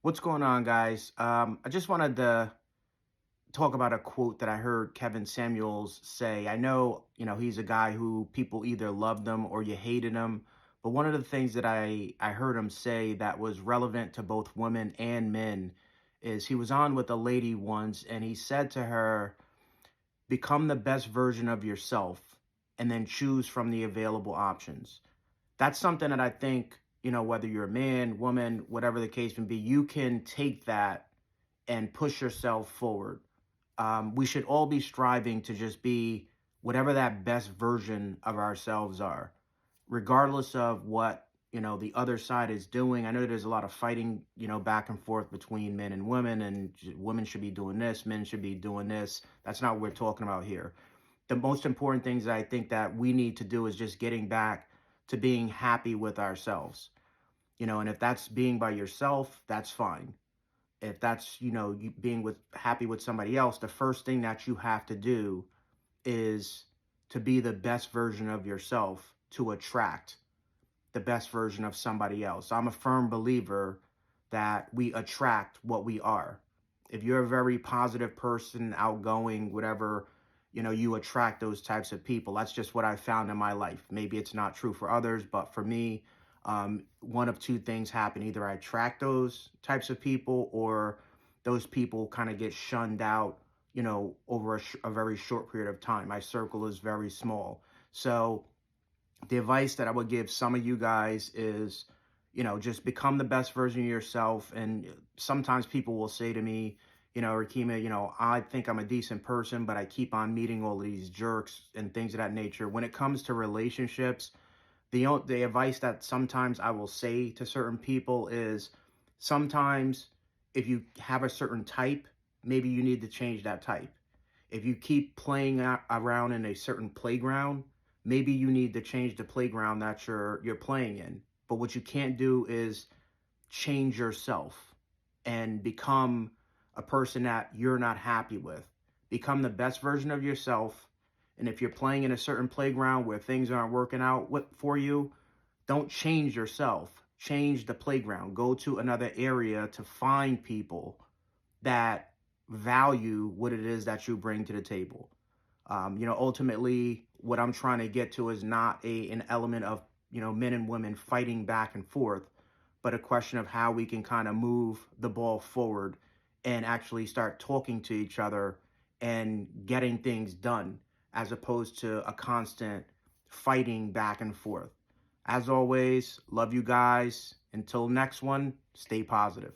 What's going on, guys? I just wanted to talk about a quote that I heard Kevin Samuels say. I know, he's a guy who people either loved him or you hated him. But one of the things that I heard him say that was relevant to both women and men is he was on with a lady once and he said to her, become the best version of yourself and then choose from the available options. That's something that I think, whether you're a man, woman, whatever the case may be, you can take that and push yourself forward. We should all be striving to just be whatever that best version of ourselves are, regardless of what, the other side is doing. I know there's a lot of fighting, back and forth between men and women, and women should be doing this, men should be doing this. That's not what we're talking about here. The most important things that I think that we need to do is just getting back to being happy with ourselves. And if that's being by yourself, that's fine. If that's, you being with happy with somebody else, the first thing that you have to do is to be the best version of yourself to attract the best version of somebody else. I'm a firm believer that we attract what we are. If you're a very positive person, outgoing, whatever, you attract those types of people. That's just what I found in my life. Maybe it's not true for others, but for me, one of two things happen. Either I attract those types of people or those people kind of get shunned out, over a very short period of time. My circle is very small. So the advice that I would give some of you guys is, just become the best version of yourself. And sometimes people will say to me, Rakima, I think I'm a decent person, but I keep on meeting all these jerks and things of that nature. When it comes to relationships, the advice that sometimes I will say to certain people is sometimes if you have a certain type, maybe you need to change that type. If you keep playing around in a certain playground, maybe you need to change the playground that you're playing in. But what you can't do is change yourself and become a person that you're not happy with. Become the best version of yourself. And if you're playing in a certain playground where things aren't working out for you, don't change yourself. Change the playground. Go to another area to find people that value what it is that you bring to the table. Ultimately, what I'm trying to get to is not an element of, men and women fighting back and forth, but a question of how we can kind of move the ball forward and actually start talking to each other and getting things done as opposed to a constant fighting back and forth. As always, love you guys. Until next one, stay positive.